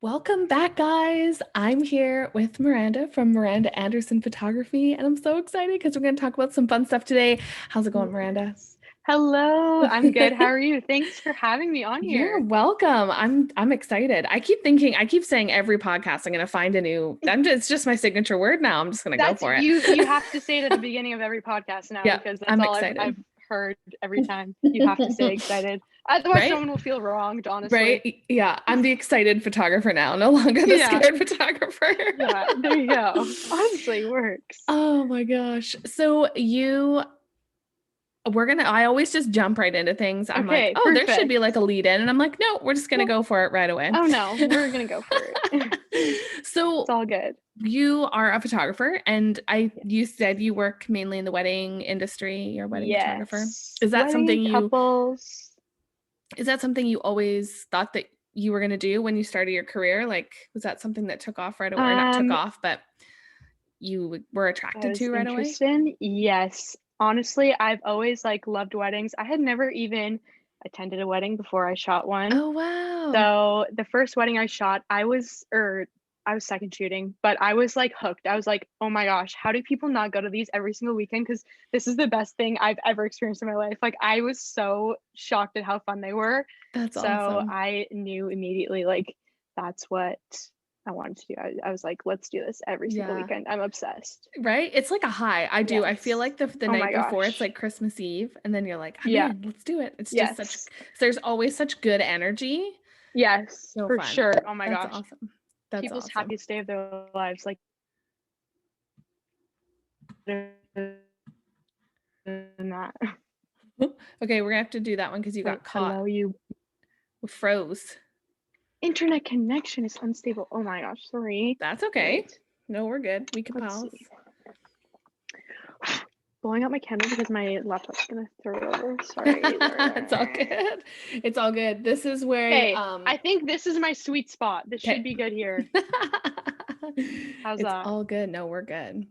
Welcome back, guys. I'm here with Miranda from Miranda Anderson Photography, and I'm so excited because we're going to talk about some fun stuff today. How's it going, Miranda? Yes. Hello, I'm good. How are you? Thanks for having me on You're here. welcome. I'm excited. I keep saying every podcast I'm going to find a new. It's just my signature word now. I'm just going to go That's for it. you have to say it at the beginning of every podcast now Yeah, because that's I'm all I've excited. heard every time. You have to say excited. Otherwise Right? someone will feel wronged, honestly. Right? Yeah, I'm the excited photographer now, no longer the Yeah. scared photographer. Yeah, there you go. Honestly, works. Oh my gosh. I always just jump right into things. I'm like, Okay, oh, there should be like perfect. a lead in. And I'm like, no, we're just going to Well, go for it right away. oh no, we're gonna go for it. It's So all good. you are a photographer and you Yes. said you work mainly in the wedding industry, you're a wedding photographer. Yes. Is that Wedding something you, couples. is that something you always thought that you were going to do when you started your career? Like, was that something that took off right away or not took Um, off, but you were I attracted was to right away? interested in. Yes. Honestly, I've always loved weddings. I had never even attended a wedding before I shot one. Oh, wow. So the first wedding I shot, I was second shooting, but I was like hooked. I was like, oh my gosh, how do people not go to these every single weekend? Because this is the best thing I've ever experienced in my life. Like I was so shocked at how fun they were. That's So awesome. I knew immediately that's what I wanted to do. I was like, let's do this every single Yeah. weekend. I'm obsessed. Right? It's like a high. I do. I feel Yes. like the Oh night my before it's gosh. like Christmas Eve and then you're like, I'm Yeah. in, let's do it. It's just such Yes. there's always such good energy. Yes, So for fun. sure. Oh my That's gosh. awesome. That's People's awesome. happiest day of their lives, like than that. Okay, we're gonna have to do that one because you Wait, got caught. hello, you. We froze. Internet connection is unstable. Oh my gosh, sorry. That's okay. Wait, No, we're good. We can let's pause. see. Blowing out my candle because my laptop's gonna throw it over. Sorry. It's all good. It's all good. This is where Okay, I think this is my sweet spot. This should okay. be good here. How's It's that? all good. No, we're good.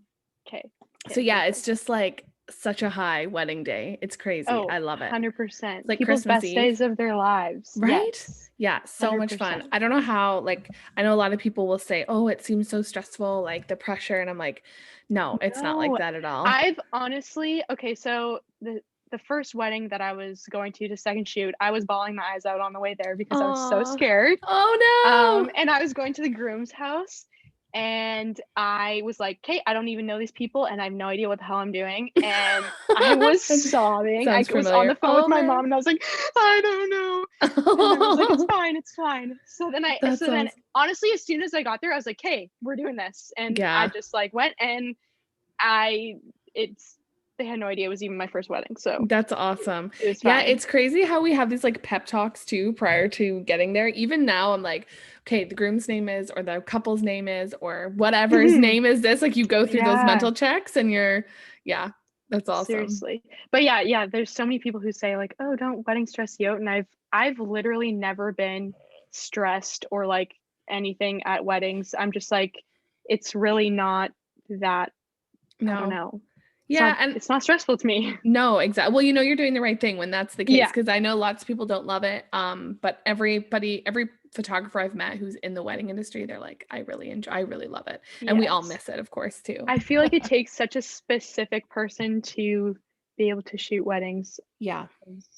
Okay, So okay, yeah, it's perfect. just like such a high wedding day. It's crazy. Oh, I love it. It's 100%. like People's Christmas best Eve, days of their lives. right? Yes, Yeah, so much fun. 100%. I don't know how, like, I know a lot of people will say, oh, it seems so stressful, like the pressure. And I'm like, no, it's not like No, that at all. I've honestly okay, so the first wedding that I was going to second shoot, I was bawling my eyes out on the way there because I was so Oh, scared. oh no. And I was going to the groom's house and I was like, "Okay, I don't even know these people and I have no idea what the hell I'm doing." And I was sobbing. I Sounds was on the familiar. phone with Oh my man. mom and I was like, "I don't know." And I was like, "It's fine, it's fine." That's So then awesome. honestly, as soon as I got there, I was like, "Hey, we're doing this." And I Yeah. just went and I it's they had no idea it was even my first wedding, so That's awesome. it was Yeah, fine. it's crazy how we have these like pep talks too prior to getting there. Even now, I'm like, okay, the groom's name is, or the couple's name is, or whatever's Mhm. name is this. Like you go through those Yeah, mental checks and yeah, that's awesome. seriously. But yeah, there's so many people who say "Oh, don't wedding stress you out," and I've literally never been stressed or anything at weddings. I'm just like, it's really not that. I don't No. know. Yeah, and It's not stressful to me. no, exactly. Well, you know you're doing the right thing when that's the case Yeah. because I know lots of people don't love it. But every photographer I've met who's in the wedding industry, they're like, I really love it. And we all Yes. miss it, of course, too. I feel like it takes such a specific person to be able to shoot weddings. Yeah. 'Cause,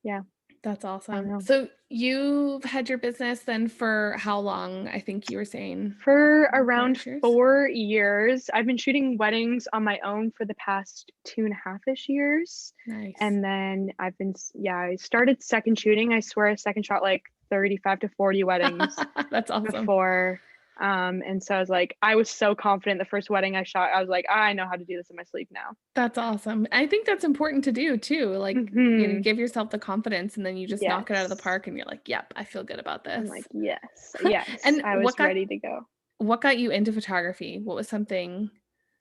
yeah, That's I don't awesome. know. So you've had your business then for how long? I think you were saying For around 4-ish years. 4 years, I've been shooting weddings on my own for the past 2.5-ish years. Nice. And then I started second shooting. I swear I second shot 35 to 40 weddings That's awesome. before. And so I was so confident the first wedding I shot. I was like, I know how to do this in my sleep now. That's awesome. I think that's important to do too. Like, you Hmm. give yourself the confidence and then you just knock it out of the Yes. park and you're like, yep, I feel good about I'm this. like, yes, yes. And I was ready to go. what got you into photography? What was something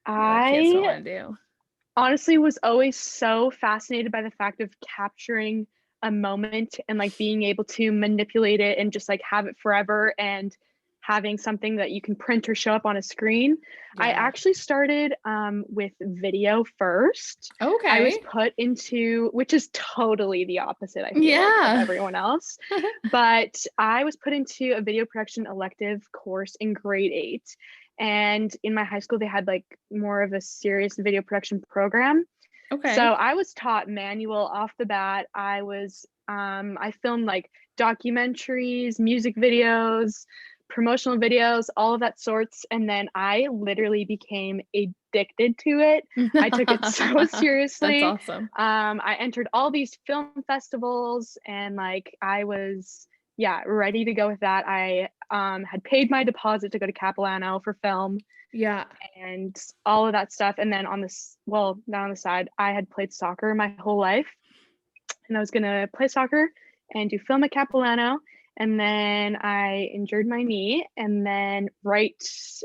you're like, here's what I I want to do? honestly was always so fascinated by the fact of capturing a moment and being able to manipulate it and just have it forever and having something that you can print or show up on a screen. I Yeah. actually started with video first. I was Okay. put into, which is totally the opposite, I feel like, of Yeah. everyone else. But I was put into a video production elective course in grade 8. And in my high school, they had like more of a serious video production program. So Okay. I was taught manual off the bat. I filmed like documentaries, music videos, promotional videos, all of that sorts. And then I literally became addicted to it. I took it so That's seriously. awesome. I entered all these film festivals and like I was, yeah, ready to go with that. I had paid my deposit to go to Capilano for film Yeah. and all of that stuff. And then on this, well, not on the side, I had played soccer my whole life and I was going to play soccer and do film at Capilano. And then I injured my knee. And then right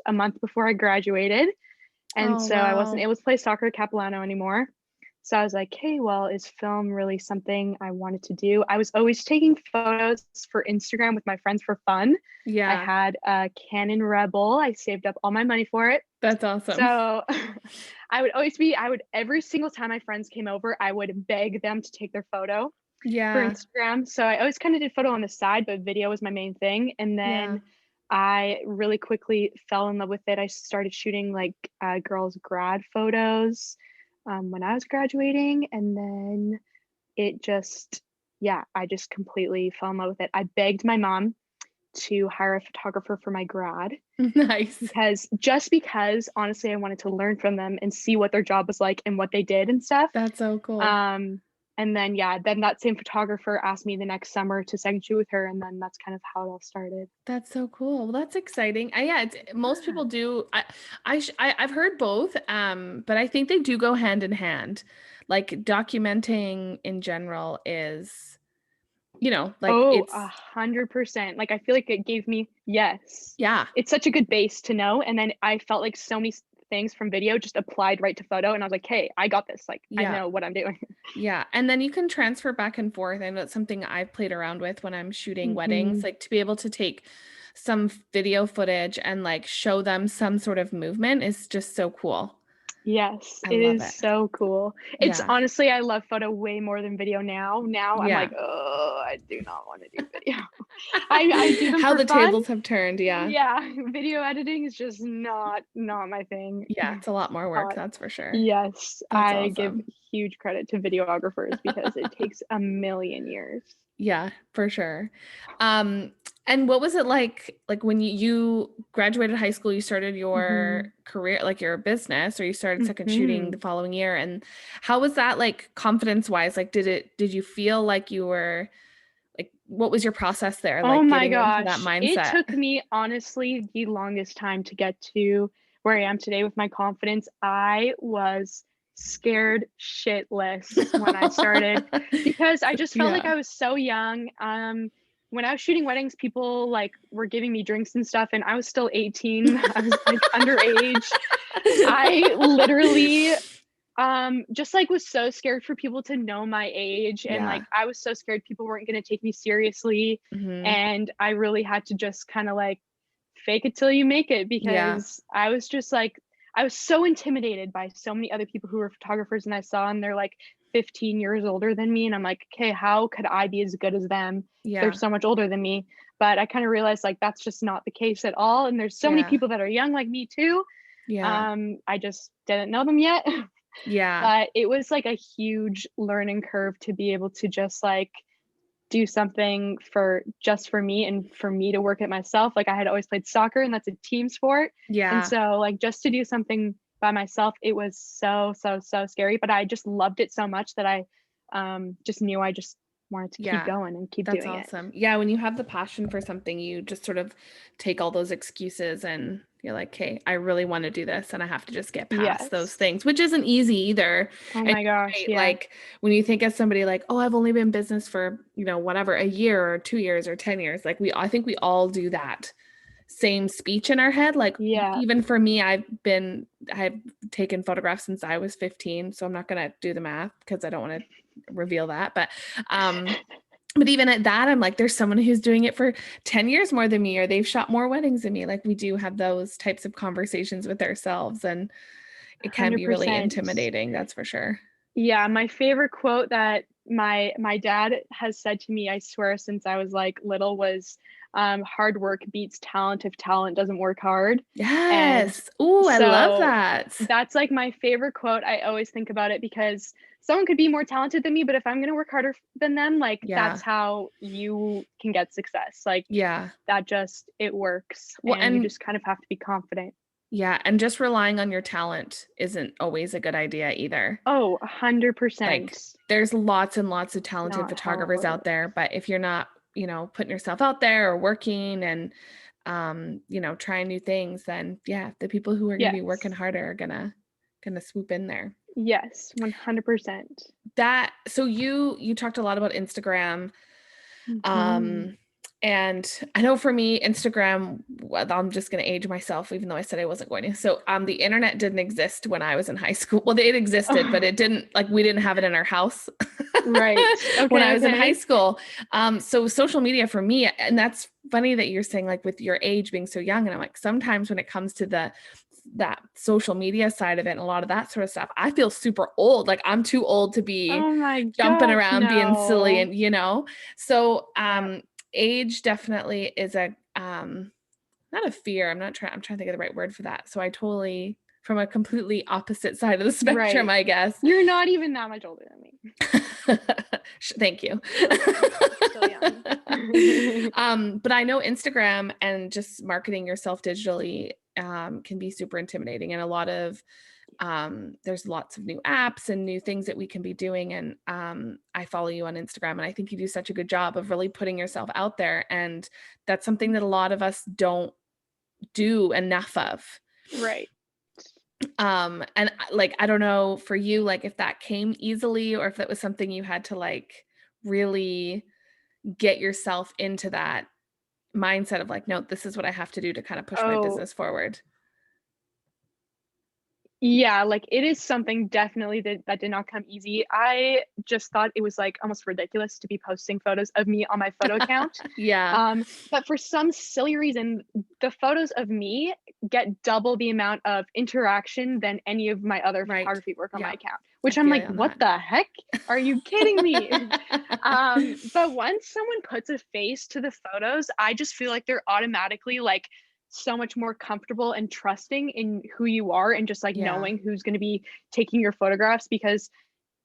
a month before I graduated, and Oh, so I wasn't wow. able to play soccer at Capilano anymore. So I was like, hey, well, is film really something I wanted to do? I was always taking photos for Instagram with my friends for fun. I Yeah. had a Canon Rebel. I saved up all my money for it. That's awesome. So I would, every single time my friends came over, I would beg them to take their photo for Yeah. Instagram. So I always kind of did photo on the side, but video was my main thing. And Yeah. then I really quickly fell in love with it. I started shooting like girls' grad photos when I was graduating. And then it just, yeah, I just completely fell in love with it. I begged my mom to hire a photographer for my grad Nice. because honestly, I wanted to learn from them and see what their job was like and what they did and stuff. That's so cool. Um, and then yeah, then that same photographer asked me the next summer to second shoot with her, and then that's kind of how it all started. That's so cool. Well, that's exciting. Yeah, most Yeah. people do. I've heard both, but I think they do go hand in hand. Like documenting in general is, like Oh, it's 100%. Like I feel like it gave me, yes. yeah, It's such a good base to know. And then I felt like so many things from video just applied right to photo. And I was like, hey, I got this. Like I yeah. know what I'm doing. Yeah, and then you can transfer back and forth. I know it's something I've played around with when I'm shooting weddings, Hmm. like to be able to take some video footage and like show them some sort of movement is just so cool. Yes, I it love is it. so cool. It's Yeah. honestly, I love photo way more than video now. Now I'm Yeah. like, oh, I do not want to do video. I do them How for the fun. tables have turned, yeah. Yeah, video editing is just not my thing. Yeah, it's a lot more work, Uh, that's for sure. yes, That's I give awesome. huge credit to videographers because it takes a million years. Yeah, for sure. Um, and what was it like when you graduated high school, you started your Hmm. career, like your business, or you started second shooting the Hmm. following year? And how was that like confidence wise? Like did you feel like you were like what was your process there, Oh like my getting into that gosh, it mindset? took me honestly the longest time to get to where I am today with my confidence. I was scared shitless when I started because I just felt like Yeah. I was so young. When I was shooting weddings, people like were giving me drinks and stuff, and I was still 18. I was like underage. I literally just like was so scared for people to know my age, and like Yeah. I was so scared people weren't going to take me seriously, Hmm. and I really had to just kind of like fake it till you make it Yeah. because I was just like I was so intimidated by so many other people who were photographers, and I saw and they're like 15 years older than me, and I'm like, okay, how could I be as good as them? They're Yeah. so much older than me. But I kind of realized like that's just not the case at all, and there's so many Yeah. people that are young like me too. Yeah. I just didn't know them yet. Yeah. But it was like a huge learning curve to be able to just like do something for just for me and for me to work it myself. Like I had always played soccer and that's a team sport. And Yeah. so like just to do something by myself, it was so, so, so scary. But I just loved it so much that I just knew I just wanted to keep Yeah, going and keep that's doing it. awesome. Yeah, when you have the passion for something, you just sort of take all those excuses and you're like, hey, I really want to do this and I have to just get past those Yes. things, which isn't easy either. Oh And my gosh. right, Yeah. like when you think of somebody like, oh, I've only been in business for, whatever, a year or 2 years or 10 years, like I think we all do that same speech in our head. Like Yeah. even for me, I've taken photographs since I was 15, so I'm not gonna do the math because I don't want to reveal that. But even at that, I'm like, there's someone who's doing it for 10 years more than me, or they've shot more weddings than me. Like we do have those types of conversations with ourselves, and it can be really 100%. intimidating, that's for sure. Yeah, my favorite quote that my dad has said to me, I swear, since I was like little was hard work beats talent if talent doesn't work hard. And Yes. Ooh, I love so that. that's like my favorite quote. I always think about it because someone could be more talented than me, but if I'm going to work harder than them, like that's Yeah. how you can get success. Like Yeah. that just it works Well, and you and just kind of have to be confident. yeah, and just relying on your talent isn't always a good idea either. Oh, Like 100%. there's lots and lots of It's talented not how photographers it out there, works. but if you're not, putting yourself out there or working and trying new things, then yeah, the people who are going to be working Yes. harder are gonna swoop in there. Yes, 100%. That so you talked a lot about Instagram. Mhm. Um, and I know for me, Instagram, well, I'm just going to age myself, even though I said I wasn't going to. So, the internet didn't exist when I was in high school. Well, it existed, but Oh, it didn't like we didn't have it in our house right. when I Okay, was in high okay. school. So social media for me, and that's funny that you're saying like with your age being so young. And I'm like, sometimes when it comes to that social media side of it and a lot of that sort of stuff, I feel super old. Like I'm too old to be Oh my jumping gosh, around being silly no. and. So Yeah. age definitely is a not a fear. I'm trying to think of the right word for that. So I totally from a completely opposite side of the spectrum, Right. I guess. You're not even that much older than me. Thank you. You're okay. Still young. But I know Instagram and just marketing yourself digitally can be super intimidating, and a lot of there's lots of new apps and new things that we can be doing. And I follow you on Instagram, and I think you do such a good job of really putting yourself out there. And that's something that a lot of us don't do enough of. Right. And like, I don't know for you, like if that came easily or if that was something you had to like really get yourself into that mindset of like, no, this is what I have to do to kind of push my Oh, business forward. yeah, like it is something definitely that did not come easy. I just thought it was like almost ridiculous to be posting photos of me on my photo account. Yeah. But for some silly reason, the photos of me get double the amount of interaction than any of my other Right. photography work on my Yeah. account, I which I'm feel you like, on what that. the heck? Are you kidding me? But once someone puts a face to the photos, I just feel like they're automatically like so much more comfortable and trusting in who you are and just like Yeah. knowing who's going to be taking your photographs because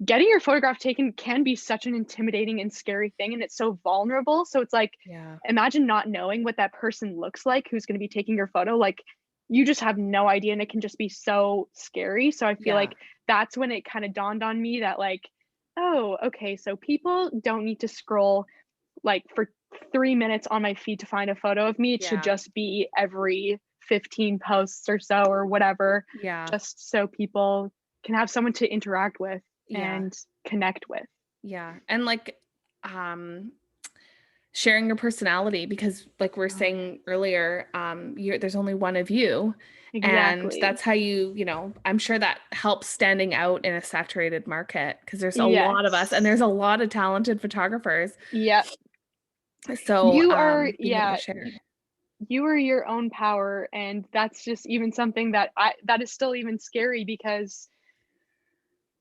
getting your photograph taken can be such an intimidating and scary thing and it's so vulnerable. So it's like Yeah. imagine not knowing what that person looks like who's going to be taking your photo. Like you just have no idea and it can just be so scary. So I feel Yeah. like that's when it kind of dawned on me that like, oh, okay, so people don't need to scroll like for 3 minutes on my feed to find a photo of me. It should Yeah. just be every 15 posts or so or whatever, Yeah. just so people can have someone to interact with Yeah. and connect with. Yeah. And like um sharing your personality, because like we are Oh, saying yes. earlier, there's only one of you, and Exactly. that's how I'm sure that helps standing out in a saturated market because there's a lot of us and Yes. there's a lot of talented photographers. Yeah. So You are, being able to yeah, share. you are your own power. And that's just even something that is still even scary because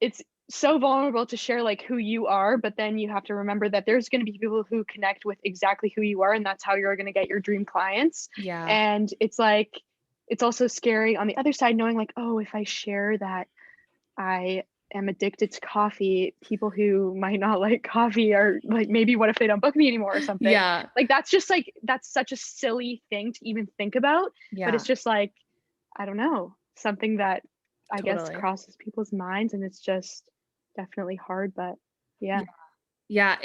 it's so vulnerable to share like who you are, but then you have to remember that there's going to be people who connect with exactly who you are, and that's how you're going to get your dream clients. Yeah. And it's like, it's also scary on the other side, knowing like, oh, if I share that I am addicted to coffee, people who might not like coffee are like, maybe what if they don't book me anymore or something? Yeah. Like, that's just like, that's such a silly thing to even think about. But it's Yeah. just like, I don't know, something that I guess Totally. crosses people's minds, and it's just definitely hard, but yeah. Yeah,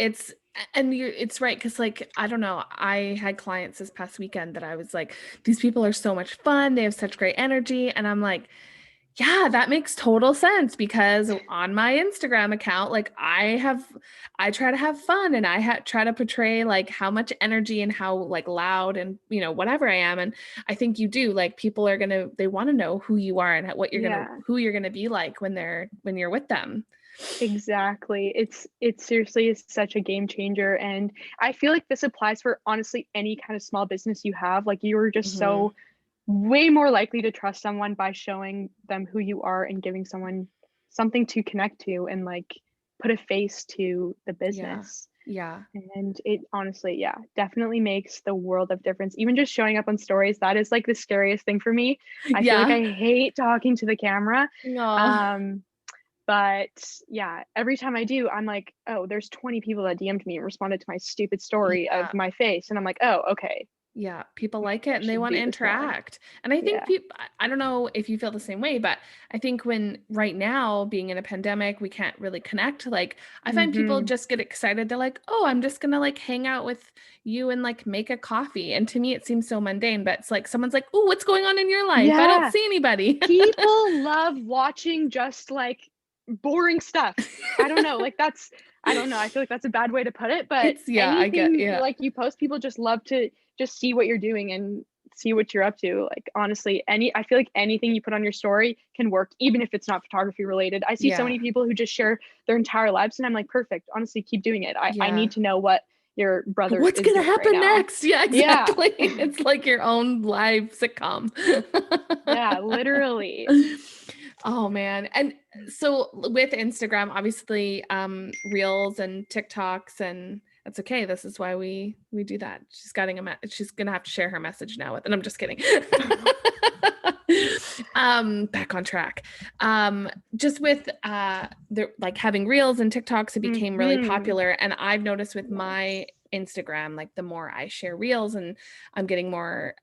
and it's right because like I don't know, I had clients this past weekend that I was like, these people are so much fun, they have such great energy, and I'm like, yeah, that makes total sense because on my Instagram account, like I try to have fun and try to portray like how much energy and how like loud and whatever I am, and I think you do like people are they want to know who you are and Yeah. who you're gonna be like when you're with them. Exactly. It's seriously is such a game changer, and I feel like this applies for honestly any kind of small business you have. Like you are just Hmm. so way more likely to trust someone by showing them who you are and giving someone something to connect to and like put a face to the Yeah. business. Yeah. And it honestly, yeah, definitely makes the world of difference. Even just showing up on stories, that is like the scariest thing for me. I feel like Yeah. I hate talking to the camera. No. Um, but yeah, every time I do, I'm like, oh, there's 20 people that DM'd me and responded to my stupid story of Yeah. my face. And I'm like, oh, okay, Yeah, people like maybe it I and they should want to do this more. interact. And I think Yeah. people, I don't know if you feel the same way, but I think when right now, being in a pandemic, we can't really connect. Like, I find people Mm-hmm. just get excited. They're like, oh, I'm just gonna like hang out with you and like make a coffee. And to me, it seems so mundane, but it's like someone's like, oh, what's going on in your life? I don't Yeah. see anybody. People love watching just like boring stuff. I don't know. Like that's, I don't know. I feel like that's a bad way to put it, but Yeah, I get, anything yeah. like you post, people just love to just see what you're doing and see what you're up to. Like honestly, I feel like anything you put on your story can work, even if it's not photography related. I see so Yeah. many people who just share their entire lives, and I'm like, perfect. Honestly, keep doing it. I Yeah. need to know what your brother What's is gonna doing right happen now. next? Yeah, Yeah. exactly. It's like your own live sitcom. Yeah, literally. Oh man. And so with Instagram, obviously, Reels and TikToks, and that's okay. This is why we do that. She's gonna have to share her message now with, and I'm just kidding. Back on track. Just with the like having Reels and TikToks, it became really Mm-hmm. popular. And I've noticed with my Yes. Instagram, like the more I share Reels and I'm getting more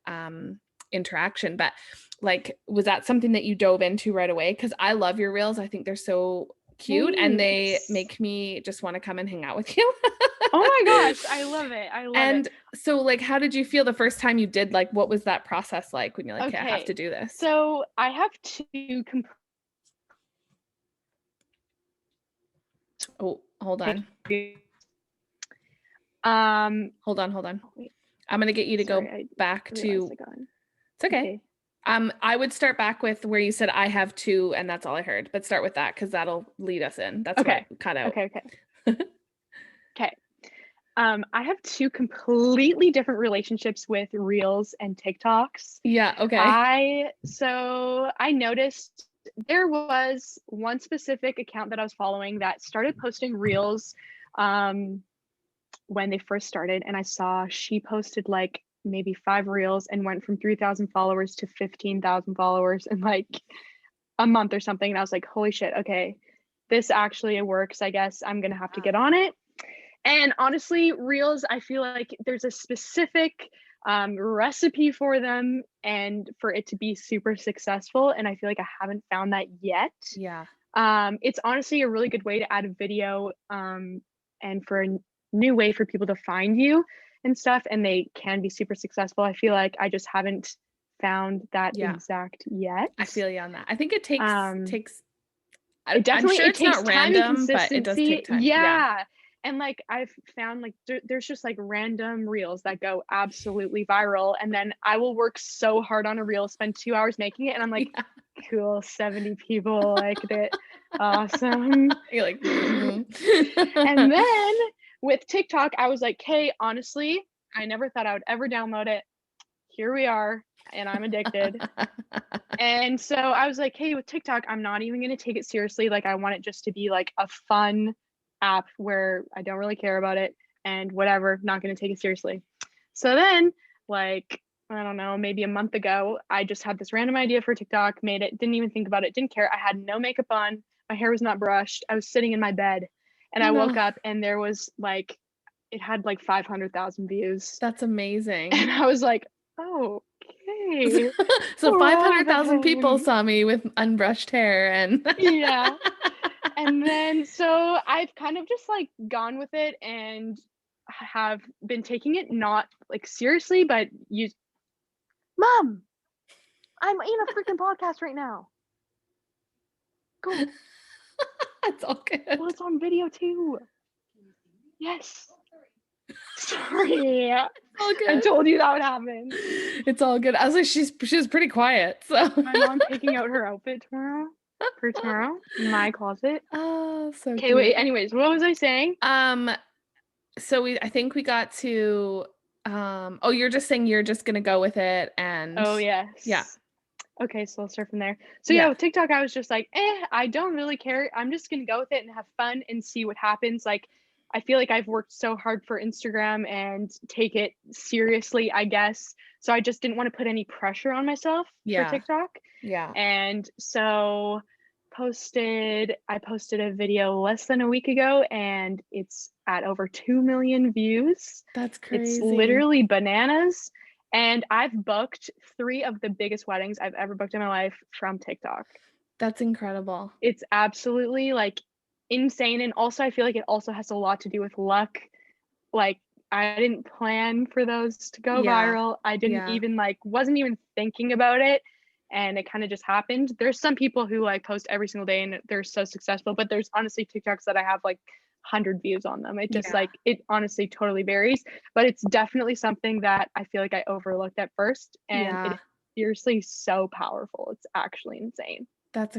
interaction. But like, was that something that you dove into right away? Because I love your Reels. I think they're so cute and they Thanks. make me just want to come and hang out with you. Oh my gosh, I love it. I love it. And so like how did you feel the first time you did, like what was that process like when you're like, okay, I have Okay. to do this? So I have two Oh, hold on. complete Hold on. oh, wait, I'm gonna get you to sorry, go I back realized to, I got in. it's okay. Okay. I would start back with where you said I have two and that's all I heard, but start with that because that'll lead us in. That's what Okay. cut out. Okay, okay. Okay. I have two completely different relationships with Reels and TikToks. Yeah, okay. I noticed there was one specific account that I was following that started posting Reels um when they first started, and I saw she posted like maybe 5 reels and went from 3,000 followers to 15,000 followers in like a month or something. And I was like, holy shit, okay, this actually works. I guess I'm gonna have to get on it. And honestly, reels, I feel like there's a specific recipe for them and for it to be super successful. And I feel like I haven't found that yet. Yeah. It's honestly a really good way to add a video and for a new way for people to find you and stuff. And they can be super successful. I feel like I just haven't found that Yeah. exact yet. I feel you on that. I think it takes Um, takes it I'm definitely sure it it's takes not time and random, but it does take consistency. time. Yeah. Yeah. And like I've found like there's just like random reels that go absolutely viral. And then I will work so hard on a reel, spend 2 hours making it, and I'm like, Yeah. cool, 70 people liked it. Awesome. You're like, And then with TikTok, I was like, hey, honestly, I never thought I would ever download it. Here we are, and I'm addicted. And so I was like, hey, with TikTok, I'm not even going to take it seriously. Like, I want it just to be like a fun app where I don't really care about it and whatever, not going to take it seriously. So then, like, I don't know, maybe a month ago, I just had this random idea for TikTok, made it, didn't even think about it, didn't care. I had no makeup on, my hair was not brushed. I was sitting in my bed and I woke No, up and there was like, it had like 500,000 views. that's And amazing. I was like, oh, okay, So well 500,000 people then. saw me with unbrushed hair and Yeah. And then so I've kind of just like gone with it and have been taking it not like seriously, but you, Mom, I'm in a freaking podcast right now. Go. it's all Well, good. it's on video too. Yes. Sorry. All I good. told you that would happen. It's all good. I was like, she's pretty quiet. So My mom picking out her outfit tomorrow. for tomorrow in my closet. Oh, so Okay, wait, cute. anyways, what was I saying? Um, so I think we got to, oh, you're just saying you're just gonna go with it and Oh, yeah, yes. Okay, so I'll start from there. So yeah, yeah, with TikTok, I was just like, I don't really care. I'm just gonna go with it and have fun and see what happens. Like, I feel like I've worked so hard for Instagram and take it seriously, I guess. So I just didn't want to put any pressure on myself for yeah, TikTok. yeah. And so I posted a video less than a week ago and it's at over 2 million views. That's It's crazy. literally bananas. And I've booked 3 of the biggest weddings I've ever booked in my life from TikTok. That's incredible. It's absolutely like insane. And also, I feel like it also has a lot to do with luck. Like, I didn't plan for those to go Yeah, viral. I didn't yeah, even wasn't even thinking about it. And it kind of just happened. There's some people who like post every single day and they're so successful, but there's honestly TikToks that I have like 100 views on them. It just yeah, it honestly totally varies, but it's definitely something that I feel like I overlooked at first. And it yeah. is seriously so powerful. It's actually insane. That's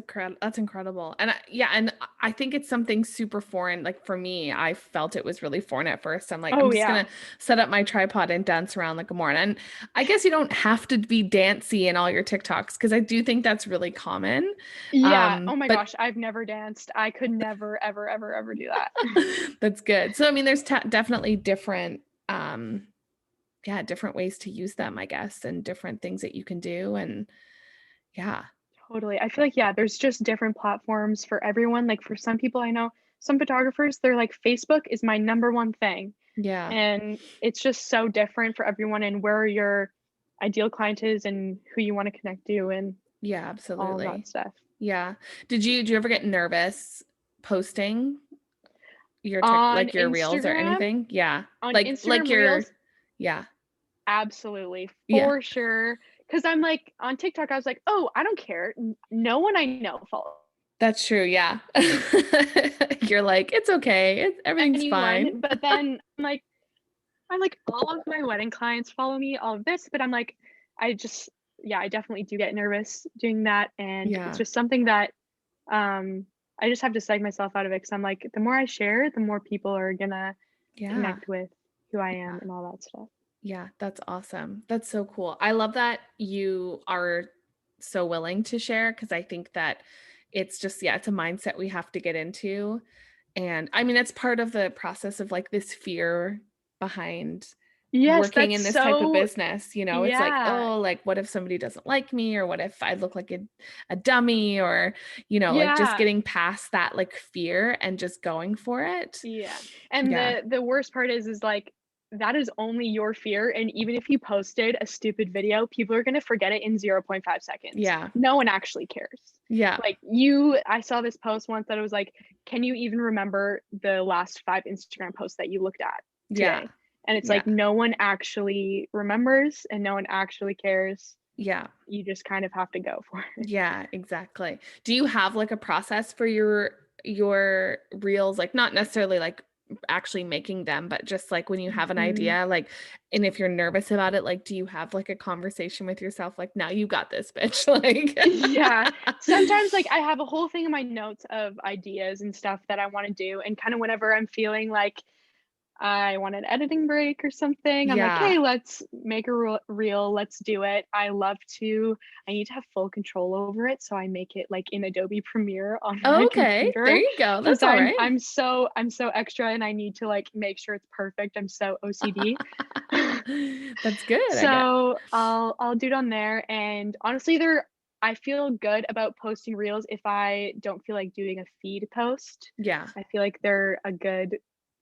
incredible. And yeah, and I think it's something super foreign. Like for me, I felt it was really foreign at first. I'm like, I'm Oh, just yeah. gonna set up my tripod and dance around like a morning. And I guess you don't have to be dancy in all your TikToks because I do think that's really common. Yeah. Oh my But gosh. I've never danced. I could never, ever, ever, ever do that. that's good. So I mean, there's definitely different, yeah, different ways to use them, I guess, and different things that you can do. And yeah, Totally. I feel like, yeah, there's just different platforms for everyone. Like for some people I know, some photographers, they're like, Facebook is my number one thing. yeah, And it's just so different for everyone and where your ideal client is and who you want to connect to and yeah, all of that absolutely. stuff. Yeah. Did you ever get nervous posting your On like your reels or Instagram, anything? Yeah. on Like Instagram your Reels, yeah. absolutely, Yeah. for sure. Because I'm like, on TikTok, I was like, oh, I don't care. No one I know follows That's true, yeah. You're like, "It's okay. Everything's fine." anyone. But then I'm like, all of my wedding clients follow me, all of this, but I'm like, I just, yeah, I definitely do get nervous doing that. And it's Yeah. just something that I just have to psych myself out of it because I'm like, the more I share, the more people are gonna Yeah. connect with who I Yeah. am and all that stuff. Yeah, that's awesome. That's so cool. I love that you are so willing to share because I think that it's just, yeah, it's a mindset we have to get into. And I mean, that's part of the process of like this fear behind Yes, working that's in this type of so, business. You know, it's like, yeah, oh, like what if somebody doesn't like me or what if I look like a dummy or, like just yeah. getting past that like fear and just going for it. Yeah, and Yeah. the worst part is like, that is only your fear, and even if you posted a stupid video, people are gonna forget it in 0.5 seconds. Yeah. No one actually cares. Yeah. Like, I saw this post once that it was like, "Can you even remember the last 5 Instagram posts that you looked at Yeah. today?" And it's Yeah. like, no one actually remembers, and no one actually cares. Yeah. You just kind of have to go for it. Yeah, exactly. Do you have like a process for your reels? Like not necessarily like actually making them, but just like when you have an Mhm. idea, like and if you're nervous about it, like do you have like a conversation with yourself like, "Now you got this, bitch." Like Yeah. Sometimes, like, I have a whole thing in my notes of ideas and stuff that I wanna do, and kinda whenever I'm feeling like I want an editing break or something, I'm like, Yeah. "Hey, let's make a reel, let's do it." I need to have full control over it, so I make it, like, in Adobe Premiere on my Okay, there computer you go. because That's all right. I'm so extra and I need to, like, make sure it's perfect. I'm so OCD. That's good, I guess. So, I'll do it on there, and honestly, I feel good about posting reels if I don't feel like doing a feed post. Yeah. I feel like they're a good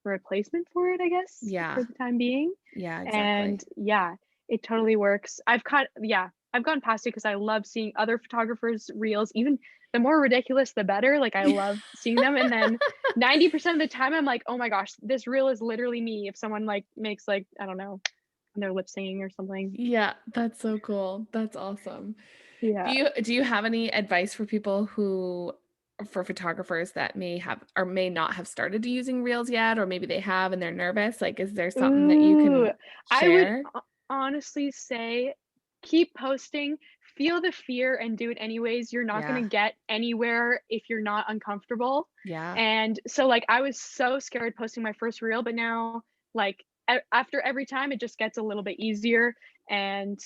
replacement for it, I guess, for Yeah. the time being, Yeah, and exactly. yeah, it totally works. I've gotten past it because I love seeing other photographers' reels, even the more ridiculous, the better, like, I love seeing them, and then 90% of the time, I'm like, "Oh my gosh, this reel is literally me," if someone, like, makes, like, I don't know, when they're lip singing or something. Yeah, that's so cool. That's awesome. Yeah. Do you have any advice for people who for photographers that may have or may not have started using Reels yet, or maybe they have and they're nervous? Like, is there something that you Ooh, can I would share? honestly say keep posting, feel the fear and do it anyways. You're not Yeah. gonna get anywhere if you're not uncomfortable. Yeah. And so, like, I was so scared posting my first reel, but now, like, after every time, it just gets a little bit easier, and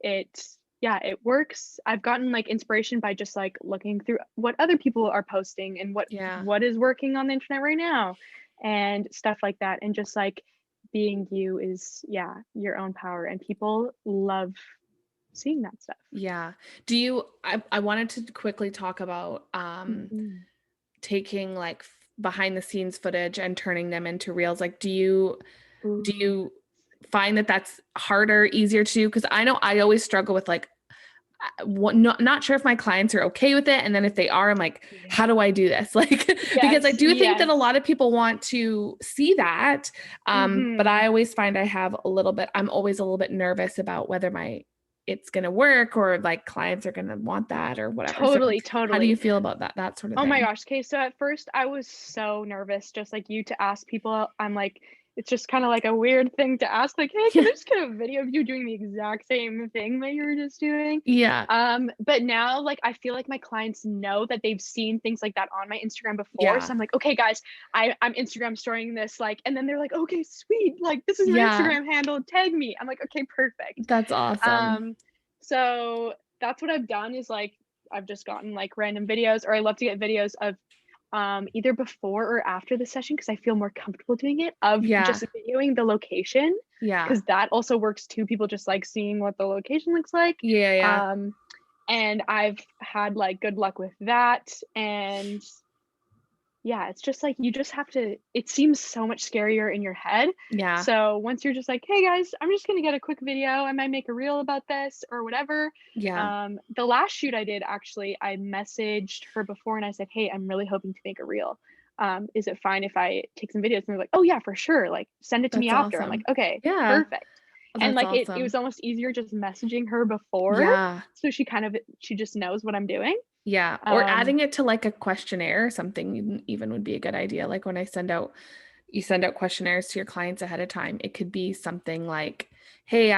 it yeah, it works. I've gotten, like, inspiration by just, like, looking through what other people are posting and Yeah. what is working on the internet right now and stuff like that, and just, like, being you is, yeah, your own power, and people love seeing that stuff. Yeah. I wanted to quickly talk about Mhm. taking like behind the scenes footage and turning them into reels. Like do Ooh, you find that that's harder, easier to do? Because I know I always struggle with like not sure if my clients are okay with it, and then if they are, I'm like, yeah. how do I do this? Like, because I Yes, do think that a yes. lot of people want to see that, but Mhm. I always find I'm always a little bit nervous about whether my it's gonna work or like clients are gonna want that or whatever. So Totally, how do you totally. feel about that sort of Oh my thing? gosh. Okay, so at first I was so nervous, just like you, to ask people. I'm like, it's just kind of like a weird thing to ask, like, hey, can Yeah. I just get a video of you doing the exact same thing that you were just doing? Yeah. But now, like, I feel like my clients know that they've seen things like that on my Instagram before. Yeah. So I'm like, okay, guys, I'm Instagram storing this, like, and then they're like, okay, sweet, like, this is my Yeah. Instagram handle, tag me. I'm like, okay, perfect. That's awesome. Um, so that's what I've done is like I've just gotten like random videos, or I love to get videos of either before or after the session because I feel more comfortable doing it, of Yeah. just videoing the location, Yeah. because that also works too. People just like seeing what the location looks like. Yeah. Yeah. Um, and I've had like good luck with that. And yeah, it's just like you just have to, it seems so much scarier in your head. Yeah. So once you're just like, "Hey guys, I'm just gonna get a quick video. I might make a reel about this or whatever." Yeah. The last shoot I did, actually, I messaged her before and I said, "Hey, I'm really hoping to make a reel. Is it fine if I take some videos?" And they're like, "Oh yeah, for sure. Like send it to me That's after." I'm like, awesome. "Okay, Yeah. perfect." And That's like it was awesome. almost easier just messaging her before, Yeah. so she just knows what I'm doing. Yeah. Or Um, adding it to like a questionnaire or something even would be a good idea. Like when you send out questionnaires to your clients ahead of time, it could be something like, hey,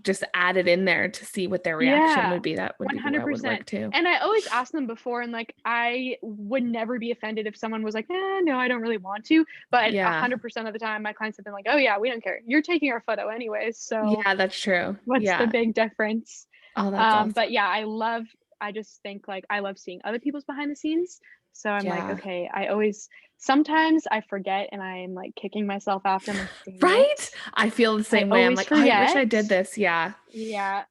just add it in there to see what their reaction Yeah, would be. That would 100%. work too. And I always ask them before, and, like, I would never be offended if someone was like, "Eh, no, I don't really want to," but Yeah. 100% of the time, my clients have been like, "Oh, yeah, we don't care. You're taking our photo anyways, so Yeah, that's true. what's the Yeah. big difference?" Oh, that's But awesome. yeah, I just think, like, I love seeing other people's behind the scenes, so I'm like, Yeah. okay, I always sometimes I forget and I'm, like, kicking myself after. I'm like, "Dang Right? it, I feel the I same way. I'm always like, oh, I wish I forget." did this. Yeah. Yeah,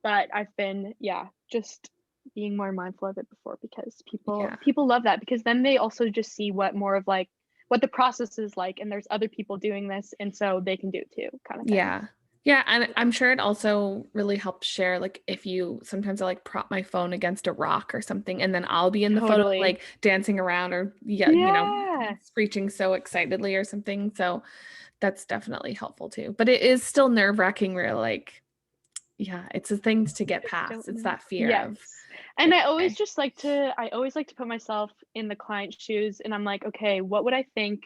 but I've been, yeah, just being more mindful of it before, because Yeah. people love that, because then they also just see what more of like what the process is like, and there's other people doing this, and so they can do it too, kind of thing. Yeah. Yeah, and Yeah, I'm sure it also really helps share, like, if you sometimes I, like, prop my phone against a rock or something, and then I'll be in the photo, totally. like, dancing around or, yeah, Yeah. screeching so excitedly or something, so that's definitely helpful too. But it is still nerve-wracking where, like, yeah, it's a thing to get Just don't past. It's know. that fear of, Yes. And it's okay. I always like to put myself in the client's shoes, and I'm like, "Okay, what would I think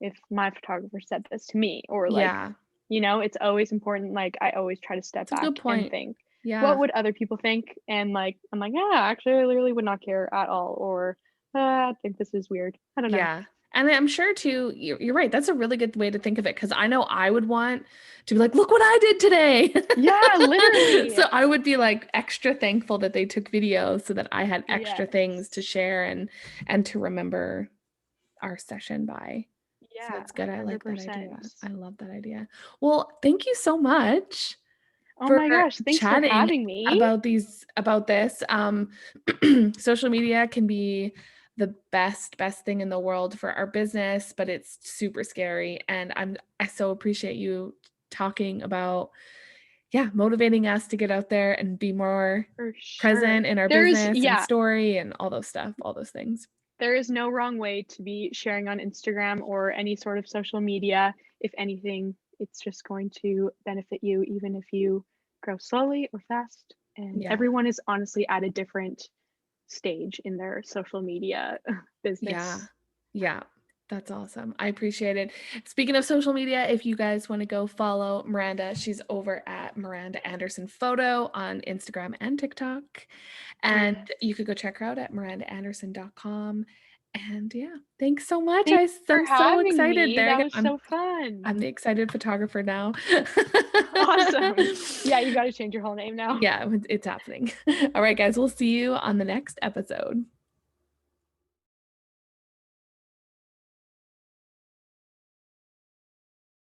if my photographer said this to me?" Or like, Yeah. it's always important, like, I always try to step It's a good back and point. think, "What Yeah. would other people think?" And, like, I'm like, "Yeah, actually, I literally would not care at all," or, I think this is weird." I don't know. Yeah. And I'm sure too, you're right. That's a really good way to think of it because I know I would want to be like, look what I did today. Yeah, literally. So I would be like extra thankful that they took videos so that I had extra things to Yes. share and to remember our session by. So Yeah, that's good. I like that idea. 100%. I love that idea. Well, thank you so much Oh for my gosh, thanks for chatting having me. about this. Social media can be the best thing in the world for our business, but it's super scary. And I so appreciate you talking about, yeah, motivating us to get out there and be more For sure. present in our There's business and yeah, story and all those stuff, all those things. there is no wrong way to be sharing on Instagram or any sort of social media. If anything, it's just going to benefit you, even if you grow slowly or fast. And Yeah. everyone is honestly at a different stage in their social media Yeah. business. Yeah. That's awesome. I appreciate it. Speaking of social media, if you guys want to go follow Miranda, she's over at Miranda Anderson Photo on Instagram and TikTok. And Mm. you could go check her out at mirandaanderson.com. And yeah, thanks so much. Thank you for I'm so having excited. me. There That again. was so fun. I'm the excited photographer now. Awesome. Yeah, you got to change your whole name now. Yeah, it's happening. All right, guys, we'll see you on the next episode.